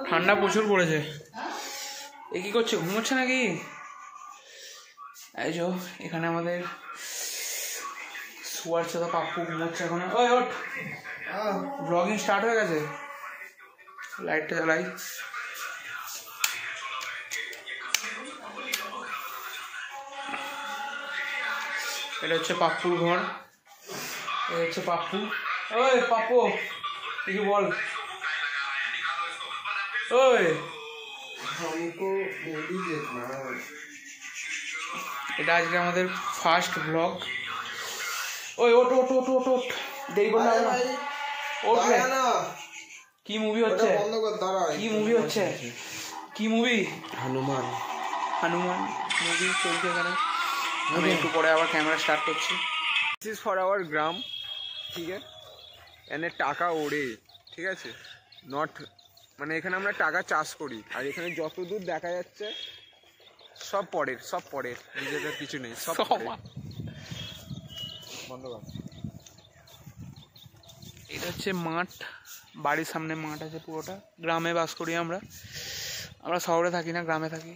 ঠান্ডা প্রচুর পড়েছে। এ কি করছে, ঘুমোচ্ছে নাকি? এই যো এখানে আমাদের শুয়ার সাথে পাপ্পু ঘুমোচ্ছে এখন। ওই ওঠ, ব্লগিং স্টার্ট হয়ে গেছে। লাইটটা জ্বালাই। এটা হচ্ছে পাপ্পুর ঘর, এটা হচ্ছে পাপ্পু। ওই পাপ্পু কিছু বল। ওই এটা আজকে আমাদের ফার্স্ট ব্লগ। ওই ওঠ ওঠ ওঠ ওঠ ওঠ, দেরি করলে হবে না। ওঠ রে। কি মুভি হচ্ছে? কি মুভি হচ্ছে? কি মুভি? হনুমান। হনুমান মুভি চলছে এখানে। আমি একটু পরে আবার ক্যামেরা স্টার্ট করছি। দিস ইজ ফর আওয়ার গ্রাম, ঠিক আছে? এনে টাকা ওড়ে, ঠিক আছে? নট মানে এখানে আমরা টাকা চাষ করি, আর এখানে যত দূর দেখা যাচ্ছে সব পরের, নিজেদের কিছু নেই, সব বন্ধ কর। এটা হচ্ছে মাঠ, বাড়ির সামনে মাঠ আছে পুরোটা। গ্রামে বাস করি আমরা, আমরা শহরে থাকি না, গ্রামে থাকি।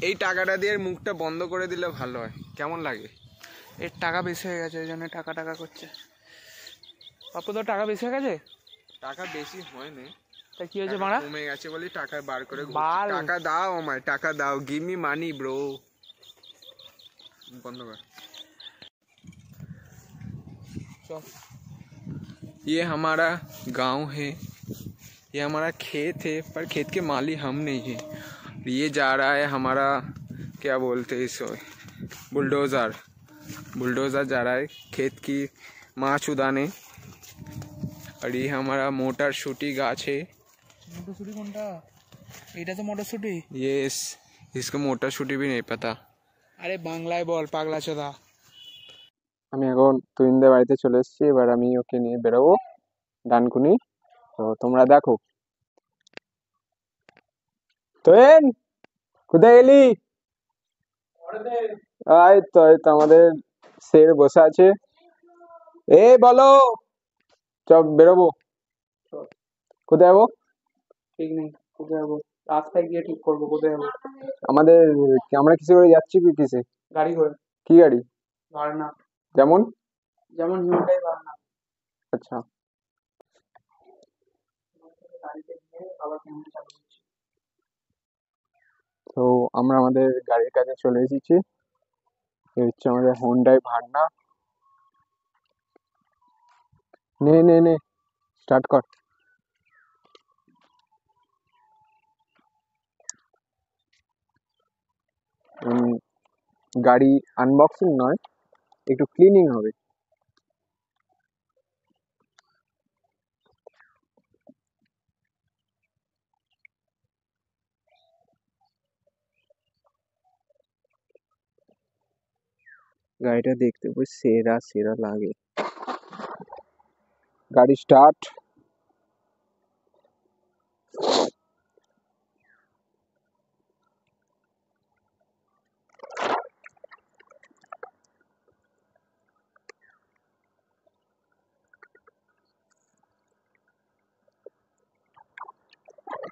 এই টাকাটা দিয়ে মুখটা বন্ধ করে দিলে ভালো হয়, কেমন লাগে? এর টাকা বেশি হয়ে গেছে, ওই জন্য টাকা টাকা করছে। পাপ্পু তো টাকা বেশি হয়ে গেছে? টাকা বেশি হয়নি, তা কি হয়েছে মারা? কমে গেছে বলি টাকা বার করে বাল। টাকা দাও আমায়, টাকা দাও, গিভ মি মানি ব্রো। बंद कर। ये हमारा गांव है, ये हमारा खेत है, पर खेत के माली हम नहीं है। ये जा रहा है हमारा, क्या बोलते हैं इसको, बुलडोज़र जा रहा है खेत की माछ उदाने। और ये हमारा मोटर शूटी गाछ है। मोटरशूटी কোনটা? এটা তো মোটরশুটি। ये इसको मोटर शूटी भी नहीं पता। আরে বাংলায় বল পাগলা চোদা। আমি এখন তুইনদের বাড়িতে চলে এসেছি, এবার আমি ওকে নিয়ে বেরোবো ডানকুনি। তো তোমরা দেখো। তুইন কোথায় গেলি? এই তো আমাদের শের বসে আছে। বলো, চল বেরোবো। কোথায় যাবো? ঠিক নেই, কোথায় যাবো? রাস্তায় গিয়ে ঠিক করবো কোথায় যাবো। আমরা কিসে করে যাচ্ছি? কিসে? গাড়ি করে। কি গাড়ি? ভাড়না। যেমন যেমন হিউন্ডাই ভাড়না। আচ্ছা, গাড়িতে গিয়ে আবার ক্যামেরা চালু করছি। তো আমরা আমাদের গাড়ির কাছে চলে এসেছি। এই হচ্ছে আমাদের হোন্ডাই ভার্না। নে স্টার্ট কর। গাড়ি আনবক্সিং নয়, একটু ক্লিনিং হবে। গাড়িটা দেখতে পুরো সেরা লাগে। গাড়ি স্টার্ট।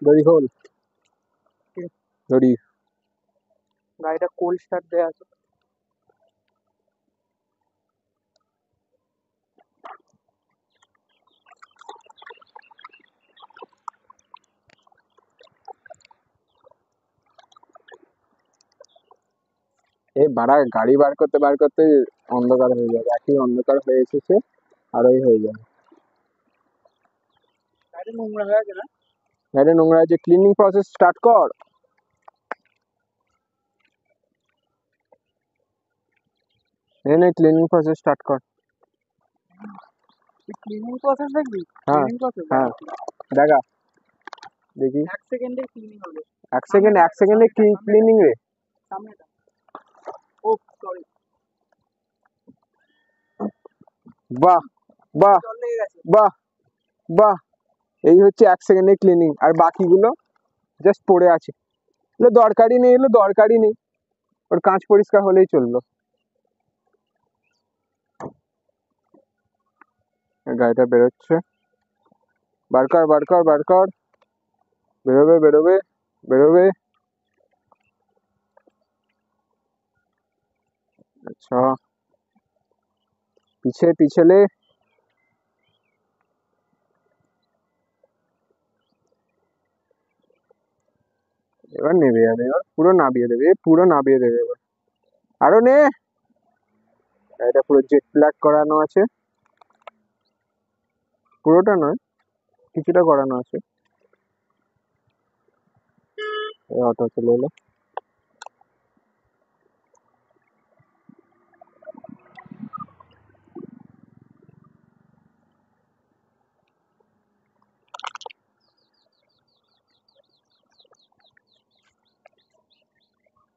গাড়ি খোল। গাড়িটা কোল্ড স্টার্ট দেয়া আছে। বাড়া গাড়ি বার করতে অন্ধকার হয়ে যাবে, একই অন্ধকার হয়ে এসেছে আর ওই হয়ে যাবে। গাড়ি নোংরা হয়ে আছে না? গাড়ি নোংরা আছে, ক্লিনিং প্রসেস স্টার্ট কর। ক্লিনিং প্রসেস স্টার্ট কর। ক্লিনিং প্রসেস দেখবি? হ্যাঁ হ্যাঁ, দেখা দেখি। 1 সেকেন্ডে ক্লিনিং হবে। 1 সেকেন্ডে কি ক্লিনিং রে? সামনেটা। ও সরি। বাহ বাহ বাহ বাহ, এই হচ্ছে 1 সেকেন্ডে ক্লিনিং। আর বাকিগুলো জাস্ট পড়ে আছে, এগুলো দরকারই নেই, ওর কাঁচ পরিষ্কার হলেই চললো। গাড়িটা বেরোচ্ছে। বার কর বার কর বার কর, বেরোবে বেরোবে বেরোবে। আচ্ছা পিছে পিছলে, এবার নেবে যাবে, এবার পুরো নাবিয়ে দেবে, পুরো নাবিয়ে দেবে এবার। আরো নে, এটা পুরো জেট ব্ল্যাক করানো আছে, পুরোটা নয় কিছুটা করানো আছে। অটো চলে এলো।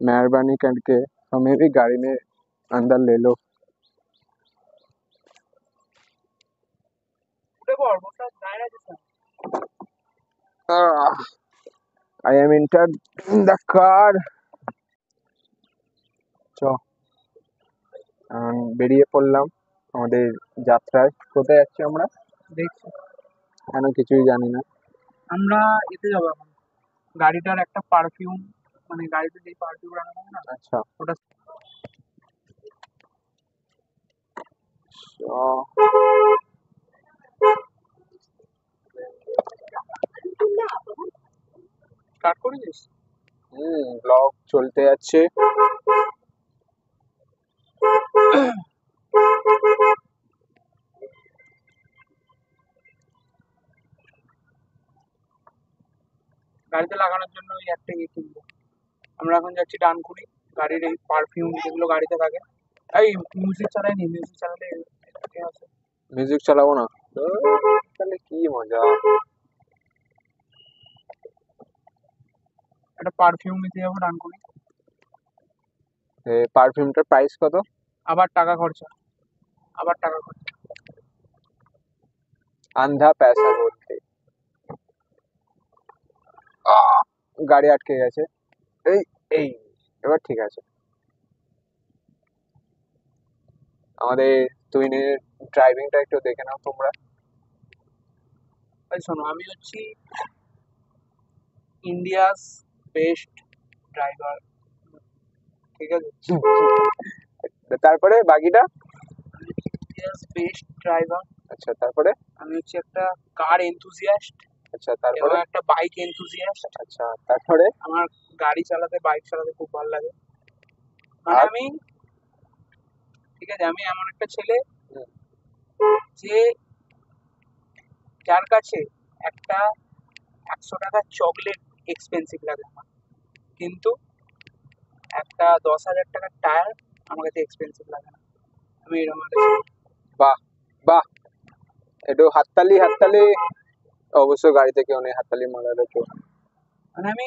मेहरबानी करके हमें भी गाड़ी में अंदर ले लो। I am entered in the car. চ বেরিয়ে পড়লাম আমাদের যাত্রায়। কোথায় যাচ্ছি আমরা দেখছি কেন কিছুই জানি না। আমরা এতে যাবো এখন, গাড়িটার একটা পারফিউম, মানে গাড়িতে যেই পারফিউম রাখা থাকে না, আচ্ছা ওটা চ। স্টার্ট করেছিস? ব্লগ চলতে যাচ্ছে। গাড়িতে লাগানোর জন্য ওই একটা ইয়ে কিনবো। আমরা এখন যাচ্ছি ডানকুনি, গাড়ির এই পারফিউম যেগুলো গাড়িতে থাকে। এই মিউজিক চালাইনি, মিউজিক চালালে এ আছে। মিউজিক চালাবো না? তাহলে কি মজা। একটা পারফিউম নিতে যাবো ডানকুনি। পারফিউমটার প্রাইস কত? আবার টাকা খরচা, আবার টাকা খরচা। আন্ধা পয়সা বলতে। গাড়ি আটকে গেছে। এই এই এবার ঠিক আছে। আমাদের 2 মিনিট ড্রাইভিংটা একটু দেখে নাও তোমরা। এই শোনো, আমি হচ্ছি ইন্ডিয়াস বেস্ট ড্রাইভার, ঠিক আছে? তারপরে বাকিটা? India's best driver. আচ্ছা তারপরে? আমি হচ্ছি একটা কার এনথুজিয়াস্ট আচ্ছা এবং তারপরে? একটা বাইক এনথুজিয়াস্ট। আচ্ছা তারপরে? আমার গাড়ি চালাতে, বাইক চালাতে খুব ভালো লাগে। মানে আর? আমি, ঠিক আছে, আমি এমন একটা ছেলে হুম, যে, যার কাছে একটা 100 টাকার চকলেট এক্সপেন্সিভ লাগে আমার, কিন্তু একটা 10,000 টাকার টায়ার আমার কাছে এক্সপেন্সিভ লাগে না। আমি এরকম একটা ছেলে। বাহ বাহ, একটু হাততালি হাততালি। অবশ্য গাড়িতে কেউ নেই, হাততালি মারার কেউ। মানে আমি,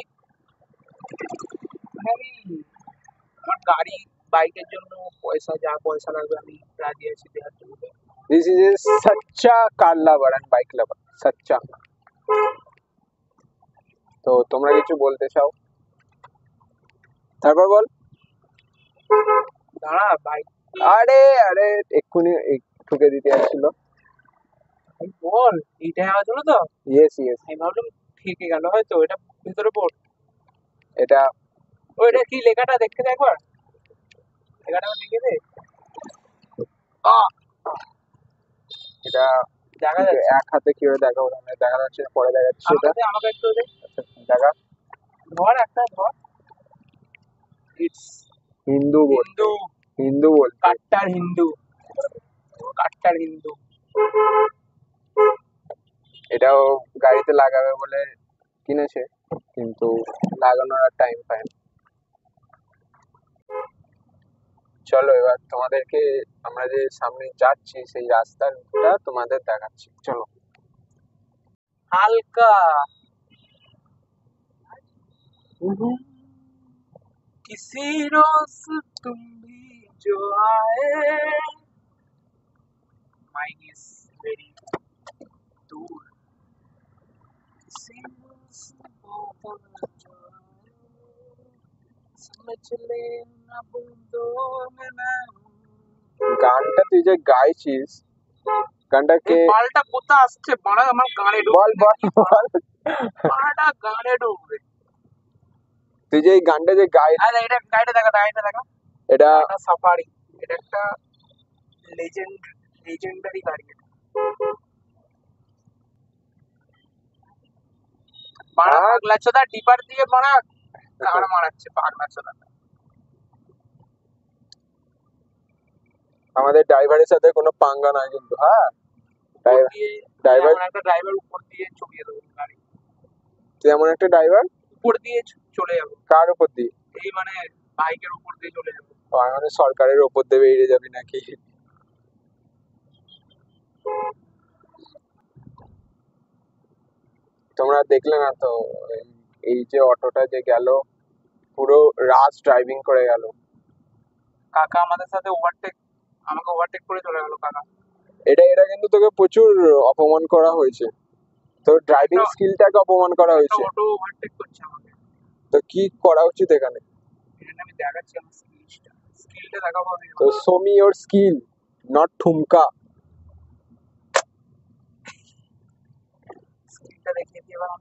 মানে আমি আমার গাড়ি বাইকের জন্য পয়সা, যা পয়সা লাগবে আমি রাজি আছি দেওয়ার জন্য। দিস ইজ এ সচ্চা car lover and bike lover, সচ্চা। তো তোমরা কিছু বলতে চাও? তারপর বল। দাঁড়া বাইক, আরে আরে এক্ষুনি ঠুকে দিতে যাচ্ছিল। বল, এইটাই আওয়াজ হলো তো? Yes yes. আমি ভাবলাম থেকে গেল হয়তো, এটা ভেতরে পড়। এটা ও, এটা কি লেখাটা দেখতে দে একবার, লেখাটা দেখে দে। এটা দেখা যাচ্ছে? এক হাতে কিভাবে দেখাবো, দেখা যাচ্ছে না, পরে দেখা যাচ্ছে এটা। আমাকে একটু দে, আচ্ছা দেখা। ধর একটা ধর। ইটস হিন্দু বল, হিন্দু, হিন্দু বল। কাট্টার হিন্দু, কাট্টার হিন্দু। এটাও গাড়িতে লাগাবে বলে কিনেছে, কিন্তু লাগানোর আর টাইম পায় না। চলো এবার তোমাদেরকে আমরা যে সামনে যাচ্ছি সেই রাস্তাটা তোমাদের দেখাচ্ছি, চলো। হালকা किसी रोज तुम भी जो आए, माइंड इज वेरी दूर, किसी रोज वो जो आए, समझ लेना बूंदों में मैं हूँ। গানটা তুই যে গাইছিস গানটা কে মালটা কোথা আসছে বাড়া আমার গানে বল বল বল বাড়াটা গানে ঢুকবে। তুই যে এই গানটা যে গাই আরে এটা গাড়িটা দেখা এটা টাটা সাফারি, এটা একটা লেজেন্ডারি গাড়ি এটা। বাড়া পাগলা চোদা ডিপার দিয়ে বাড়া কার মারাচ্ছে পাগলা চোদা। আমাদের ড্রাইভারের সাথে কোনো পাঙ্গা নাই কিন্তু, হ্যাঁ ড্রাইভার একটা ড্রাইভার উপর দিয়ে চড়িয়ে দেবো গাড়ি, তুই এমন একটা ড্রাইভার উপর দিয়ে চলে যাবো। কার উপর দিয়ে? এই মানে বাইকের উপর দিয়ে চলে যাবো। মানে সরকারের উপর দিয়ে বেরিয়ে যাবি নাকি? তোমরা দেখলে না তো এই যে অটোটা যে গেল পুরো রাশ ড্রাইভিং করে গেল। কাকা আমাদের সাথে আমাকে ওভারটেক করে চলে গেল কাকা। এটা কিন্তু তোকে প্রচুর অপমান করা হয়েছে, তোর ড্রাইভিং স্কিলটাকে অপমান করা হয়েছে। অটো ওভারটেক করছে আমাকে, তো কি করা উচিত এখানে? এখানে আমি দেখাচ্ছি আমার স্কিলটা দেখাবো আমি। তো show me your skill, not ঠুমকা। স্কিলটা দেখিয়ে দিয়ে এবার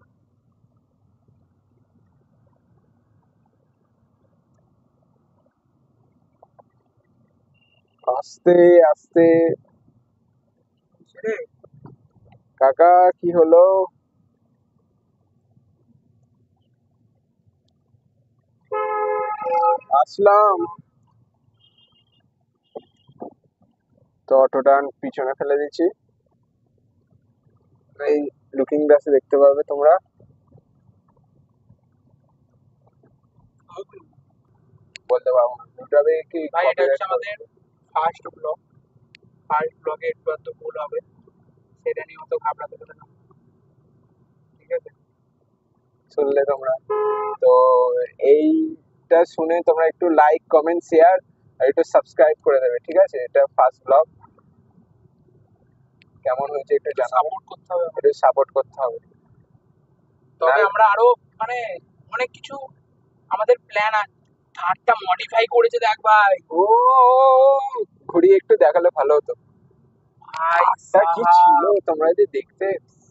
আস্তে আস্তে। কাকা কি হলো? আসলাম। তো অটোটা পিছনে ফেলে দিচ্ছি, এই লুকিং গ্লাসে দেখতে পাবে তোমরা। বলতে পারবো না, ইউটিউবে কি ভাই এটা হচ্ছে আমাদের ফার্স্ট ব্লগে একটু এত ভুল হবে, সেটা নিয়ে অত ঘাবড়াতে হবে না, ঠিক আছে? শুনলে তোমরা তো এইটা শুনে তোমরা একটু লাইক কমেন্ট শেয়ার আর একটু সাবস্ক্রাইব করে দেবে, ঠিক আছে? এটা ফার্স্ট ব্লগ, কেমন হয়েছে একটু জানাবে, সাপোর্ট করতে হবে, একটু সাপোর্ট করতে হবে। তবে আমরা আরো মানে অনেক কিছু আমাদের প্ল্যান আছে। থারটা মডিফাই করেছে দেখ ভাই। ও ঘুরিয়ে একটু দেখালে ভালো হতো। ভাই তা কি ছিল তোমরা যদি দেখতে।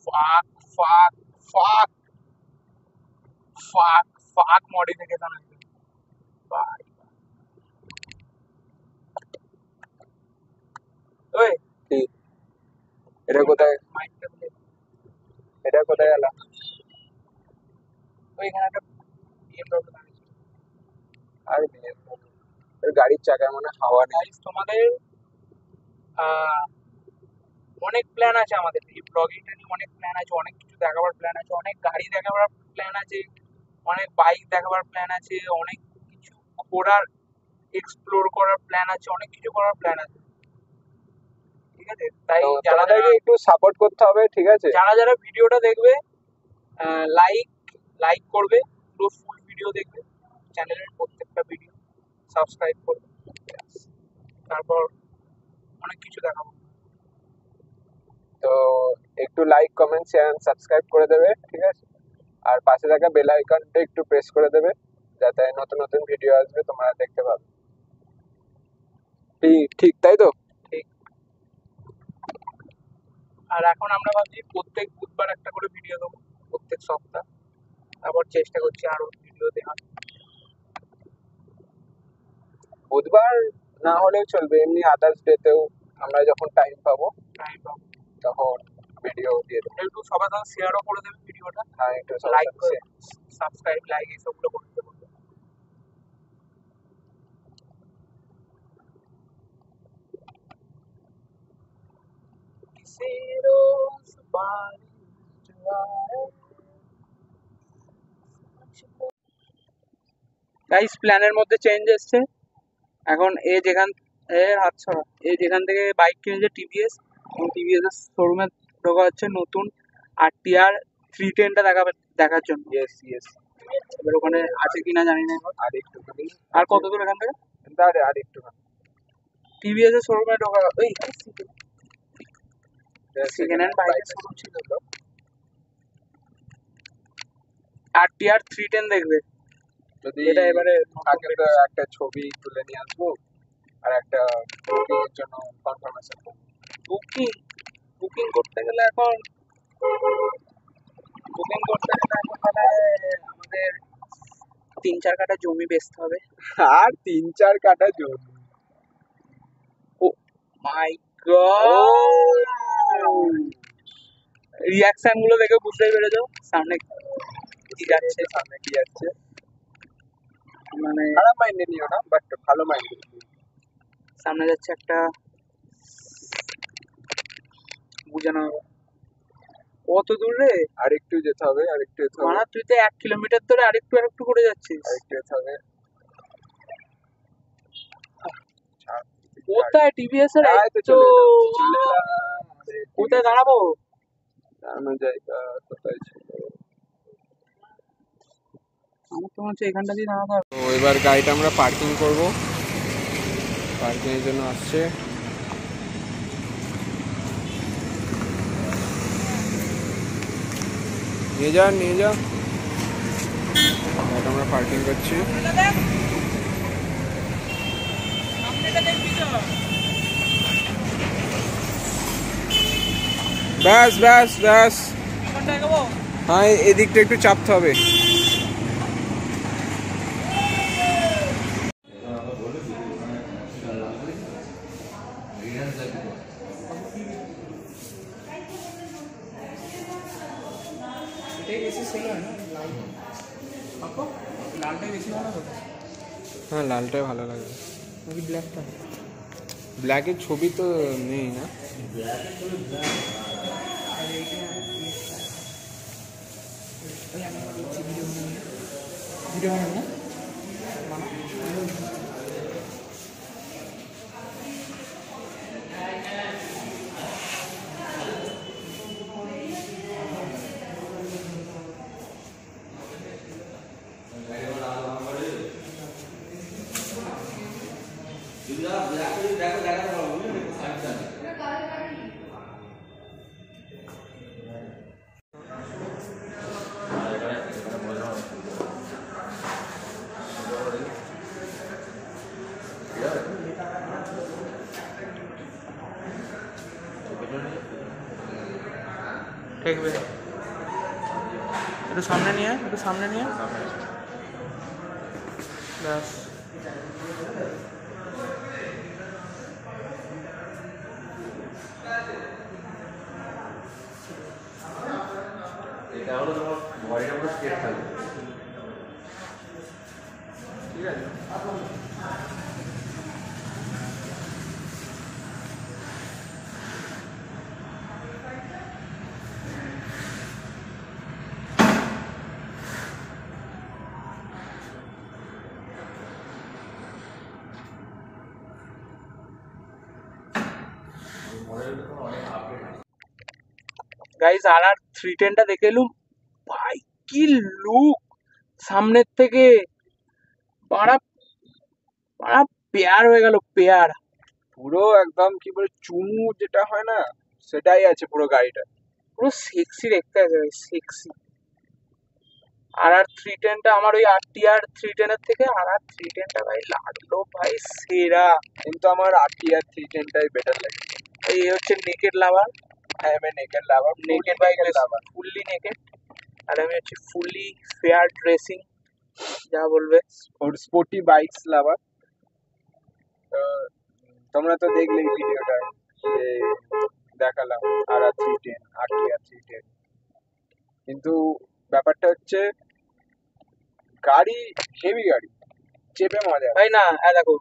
ফাক ফাক ফাক ফাক ফাক মডিফিকেশন আছে ভাই। ওই কি এটা কোথায়, মাইকটা বলে এটা কোথায় গেল? ওইখানে একটা BMW দাঁড়িয়ে ছিল। আর গাড়ির চাকায় মানে হাওয়া নেই। গাইস তোমাদের অনেক প্ল্যান আছে আমাদের এই ব্লগিংটা নিয়ে, অনেক প্ল্যান আছে, অনেক কিছু দেখাবার প্ল্যান আছে, অনেক গাড়ি দেখাবার প্ল্যান আছে, অনেক বাইক দেখাবার প্ল্যান আছে, অনেক কিছু ঘোরার এক্সপ্লোর করার প্ল্যান আছে, অনেক কিছু করার প্ল্যান আছে, ঠিক আছে? তাই যারা একটু সাপোর্ট করতে হবে, ঠিক আছে? যারা ভিডিওটা দেখবে লাইক করবে, পুরো ফুল ভিডিও দেখবে, চ্যানেলের প্রত্যেকটা ভিডিও সাবস্ক্রাইব করবে, তারপর অনেক কিছু দেখাবো। তো একটু লাইক কমেন্ট শেয়ার সাবস্ক্রাইব করে দেবে, ঠিক আছে? আর পাশে থাকা বেল আইকনটা একটু প্রেস করে দেবে যাতে নতুন নতুন ভিডিও আসবে তোমরা দেখতে পাবে। ঠিক তাই তো? ঠিক। আর এখন আমরা ভাবছি প্রত্যেক বুধবার একটা করে ভিডিও দেবো, প্রত্যেক সপ্তাহ, তারপর চেষ্টা করছি আরো ভিডিও দেওয়ার। বুধবার না হলেও চলবে, এমনি আদার্স ডেতেও আমরা যখন টাইম পাবো তখন ভিডিও দিয়ে দেবো। একটু সবার সাথে শেয়ারও করে দেবে ভিডিওটা, হ্যাঁ একটু লাইক সাবস্ক্রাইব লাইক এসবগুলো করতে বলবে। গাইস প্ল্যানের মধ্যে চেঞ্জ এসছে, এখন যেখান থেকে বাইক কিনেছে টিভিএস, টিভিএস এর শোরুমে ঢোকা হচ্ছে নতুন RTR 310টা দেখার জন্য। এবার ওখানে আছে কিনা জানি না, আর একটু আর কত দূর এখান থেকে? আর একটু টিভিএস এর শোরুমে ঢোকা, ওই সেকেন্ড হ্যান্ড বাইকের শোরুম ছিল তো, RTR 310 দেখবে। যদি এটা এবারে থাকে তো একটা ছবি তুলে নিয়ে আসবো আর একটা বুকিং এর জন্য কনফার্মেশন করবো। বুকিং করতে গেলে এখন তাহলে আমাদের 3-4 কাঠা জমি বেচতে হবে। আর 3-4 কাঠা জমি? ও মাই গড, রিয়াকশন গুলো দেখে বুঝতেই পেরেছো সামনে কি যাচ্ছে। মানে খারাপ মাইন্ডে নিও না, বাট ভালো মাইন্ডে। সামনে যাচ্ছে একটা বুঝে না কত দূর রে। আরেকটু যেতে হবে। মানে তুই তো 1 কিলোমিটার ধরে আরেকটু করে যাচ্ছিস। যেতে হবে। কোথায় টিভিএস এর? তো কোথায় দাঁড়াবো? দাঁড়ানো জায়গা কোথায় ছিল? আমার তো মনে হচ্ছে এখানটা দিয়ে দাঁড়াতে হবে। তো এবার গাড়িটা আমরা পার্কিং করব। পার্কিং এর জন্য আসছে। নিয়ে যা গাড়িটা আমরা পার্কিং করছি। ব্যাস হ্যাঁ, এদিকটা একটু চাপতে হবে। হ্যাঁ, লালটাই ভালো লাগে। ব্ল্যাকের ছবি তো নেই না। দেখবে একটু সামনে নিয়ে ব্যাস। এটা হলো তোমার বডিটা পুরো স্ট্রেট থাকবে, ঠিক আছে? গাইস আর 310টা দেখে এলুম, ভাই কি লুক সামনের থেকে। পাড়া পাড়া পেয়ার হয়ে গেল, পেয়ার পুরো একদম কি বলে চুমু যেটা হয় না, সেটাই আছে পুরো গাড়িটা। পুরো সেক্সি দেখতে আছে, সেক্সি। আর 310টা আমার ওই RTR 310 এর থেকে আর 310টা ভাই লাগলো ভাই সেরা। কিন্তু আমার RTR 310টাই বেটার লাগে। এই হচ্ছে naked lover. I am a naked lover, naked bike lover, fully naked. আর আমি হচ্ছে ফুললি ফেয়ার ড্রেসিং, যা বলবে স্পোর্টি বাইকস লাভার। তোমরা তো দেখলেই ভিডিওটা যে দেখালাম RTR 310। কিন্তু ব্যাপারটা হচ্ছে গাড়ি হেভি গাড়ি, চেপে মজা ভাই না। দেখো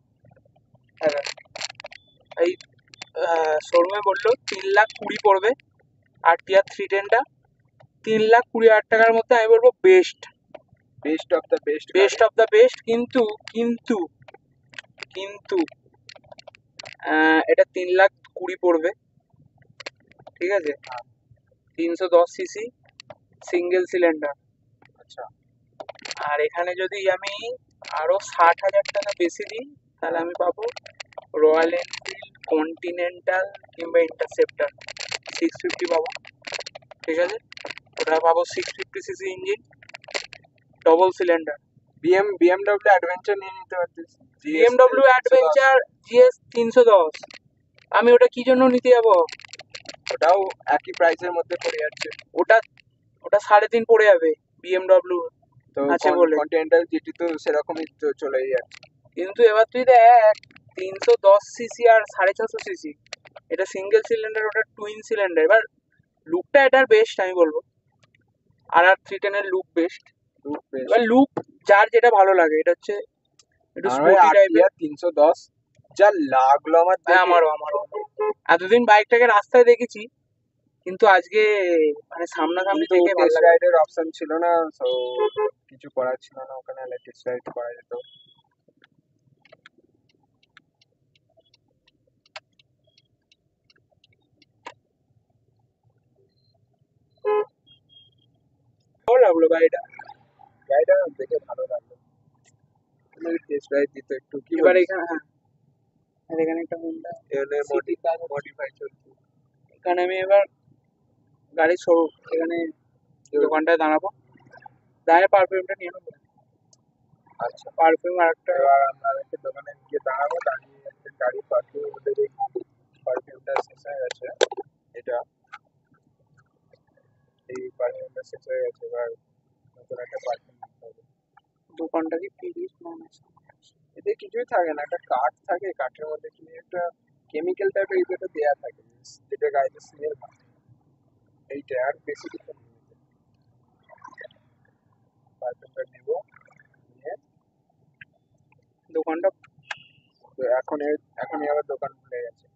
এই শোরুমে বললো 3,20,000 পড়বে RTR 310টা। 3,20,000 টাকার মধ্যে আমি বলবো বেস্ট অফ দ্য বেস্ট। কিন্তু এটা 3,20,000 পড়বে, ঠিক আছে? 310 সিসি সিঙ্গেল সিলিন্ডার। আচ্ছা, আর এখানে যদি আমি আরো 60,000 টাকা বেশি দিই তাহলে আমি পাবো রয়্যাল এনফিল্ড কন্টিনেন্টাল কিংবা ইন্টারসেপ্টর 650 পাবো, ঠিক আছে? ওটা পাবো 650 CC engine, double cylinder. BMW adventure নিয়ে নিতে পারতিস। BMW অ্যাডভেঞ্চার GS 310 আমি ওটা কি জন্য নিতে যাবো? ওটাও একই প্রাইসের মধ্যে পড়ে যাচ্ছে। ওটা ওটা 3.5 পড়ে যাবে BMW তো আছে বলে। কন্টিনেন্টাল জিটি তো সেরকমই তো চলেই যাচ্ছে। কিন্তু এবার তুই দেখ 310 সিসি আর 650 সিসি, এটা সিঙ্গেল সিলিন্ডার, ওটা টুইন সিলিন্ডার। এবার লুকটা এটার বেস্ট আমি বলবো, RR310 এর লুক বেস্ট। এবার লুক যার যেটা ভালো লাগে, এটা হচ্ছে একটু স্পোর্টি টাইপের। 310 যা লাগলো আমার দেখে। আমারও এতদিন বাইকটাকে রাস্তায় দেখেছি, কিন্তু আজকে মানে সামনাসামনি কিন্তু দেখে ভালো টেস্ট লাগে। রাইডের অপশন ছিল না, তো কিছু করার ছিল না, ওখানে টেস্ট রাইড করা যেত। ভালো লাগলো গাড়িটা। গাড়িটা দেখে ভালো লাগলো, টেস্ট রাইড দিত একটু। কি এবার বলিস? এখানে, হ্যাঁ, আর এখানে একটা হোন্ডা এখানে মডিফাই চলছে। এখানে আমি এবার গাড়ি শোরুম, এখানে দোকানটায় দাঁড়াবো, দাঁড়িয়ে পারফিউমটা নিয়ে নেবো। আচ্ছা, পারফিউম আর একটা। এবার আমরা একটা দোকানে গিয়ে দাঁড়াবো, দাঁড়িয়ে একটা গাড়ি পারফিউম, ওদের এই পারফিউমটা শেষ হয়ে গেছে। এটা এই পারফিউমটা শেষ হয়ে গেছে, এবার নতুন একটা পারফিউম নিতে হবে। দোকানটা কি 30 মানুষ? এতে কিছুই থাকে না, একটা কাঠ থাকে, কাঠের মধ্যে কি একটা কেমিক্যাল টাইপের এটা দেয়া থাকে, যেটা গাড়িতে স্মেল হয়। এইটা আর বেশি কিছু নেই। পারফিউমটা নেব, নিয়ে দোকানটা তো এখনই আবার দোকান খুলে গেছে,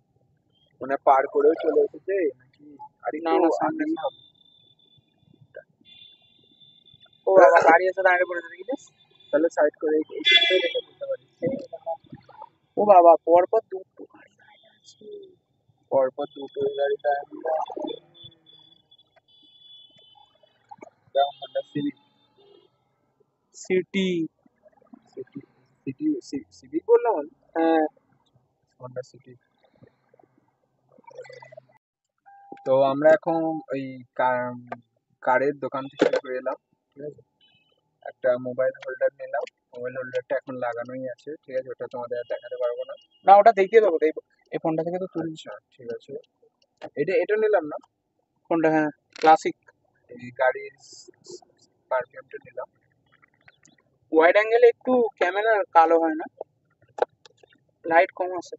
মানে পার করেও চলে এসেছে নাকি আর না একটু না সামনে। আগেই হবে। ও বাবা, গাড়ি এসে দাঁড়িয়ে পড়েছে দেখিস। তাহলে সাইড করে এইখানটাই রেখে দিতে পারি। ও বাবা, পরপর দুটো গাড়ি দাঁড়িয়ে আছে। পরপর দুটো গাড়িটা হন্ডা সিভিক। সিটি। সিভিক বললাম আমি? হ্যাঁ, হন্ডা সিটি। তো আমরা এখন ওই কারের দোকান থেকে ঘুরে এলাম, ঠিক আছে। একটা মোবাইল হোল্ডার নিলাম, মোবাইল হোল্ডারটা এখন লাগানোই আছে, ঠিক আছে, ওটা তোমাদের আর দেখাতে পারবো না। না ওটা দেখিয়ে দেবো, এই ফোনটা থেকে তো তুলি। আচ্ছা ঠিক আছে, এটা নিলাম না, ফোনটা, হ্যাঁ, ক্লাসিক। এই গাড়ির পারফিউমটা নিলাম। ওয়াইড অ্যাঙ্গেলে একটু ক্যামেরা কালো হয় না, লাইট কম আছে।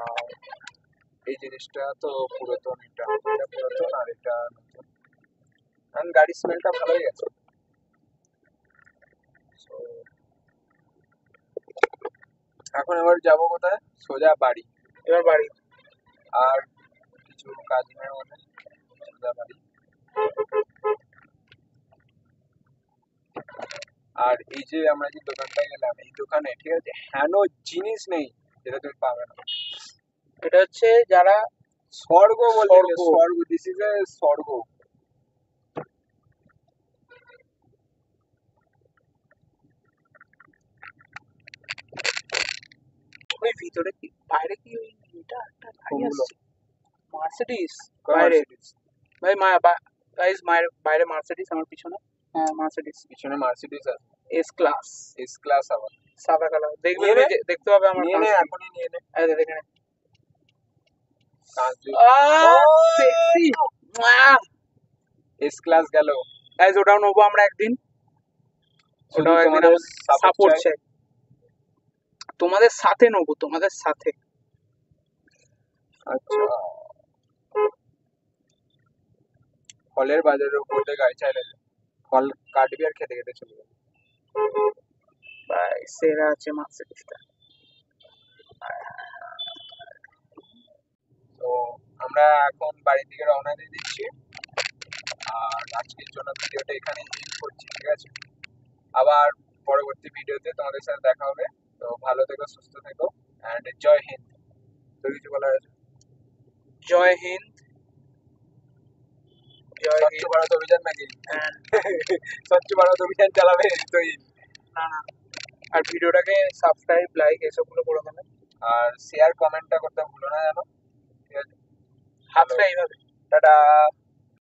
আর এই জিনিসটা তো পুরাতন, এটা পুরাতন আর এটা নতুন, কারণ গাড়ির স্মেলটা ভালোই আছে। So, এখন এবার যাবো কোথায়? সোজা বাড়ি। এবার বাড়ি। আর কিছু কাজ নেই আমাদের, সোজা বাড়ি। আর এই যে আমরা যে দোকানটা গেলাম, এই দোকানে ঠিক আছে হেন জিনিস নেই যেটা তুমি পাবে না। এটা হচ্ছে যারা স্বর্গ বলতে গেলে, স্বর্গ। স্বর্গ, দিস ইজ এ স্বর্গ। ওই ভিতরে কি, বাইরে কি ওই এটা একটা গাড়ি কোনগুলো? আসছে, মার্সিডিজ কোন বাইরে। Mercedes? ভাই গাইস, বাইরে মার্সিডিজ আমার পিছনে। হ্যাঁ, মার্সিডিজ পিছনে মার্সিডিজ আছে, এস ক্লাস, এস ক্লাস আবার সাদা কালার। দেখবে, নিয়ে নে, দেখতে হবে আমার নিয়ে নে, কাঁচটি। এখনই নিয়ে নে। এই যে দেখে নে। কাঁচ দিয়ে সেক্সি। এস ক্লাস গেল। গাইস, ওটাও নেবো আমরা একদিন। শুধু ওটাও একদিন তোমাদের সাপোর্ট চাই। চাই, তোমাদের সাথে নেবো, তোমাদের সাথে। আচ্ছা, ফলের বাজারের উপর দিয়ে গাড়ি চাইলে ফল কাটবি আর খেতে খেতে চলে যাবে। ভাই সেরা আছে মার্সিডিজটা। তো আমরা এখন বাড়ির দিকে রওনা দিয়ে দিচ্ছি, আর আজকের জন্য ভিডিওটা এখানে এন্ড করছি, ঠিক আছে। আবার পরবর্তী ভিডিওতে তোমাদের সাথে দেখা হবে। তো ভালো থেকো, সুস্থ থেকো, অ্যান্ড জয় হিন্দ। তো কিছু বলার আছে? জয় হিন্দ। জয় স্বচ্ছ হিন্দ। ভারত অভিযান নাকি? And স্বচ্ছ ভারত অভিযান চালাবে তো না না, আর ভিডিওটাকে সাবস্ক্রাইব, লাইক এসবগুলো করে দেবেন। আর শেয়ার কমেন্টটা করতে ভুলো না, জানো, ঠিক আছে। হাতটা এইভাবে। টাটা।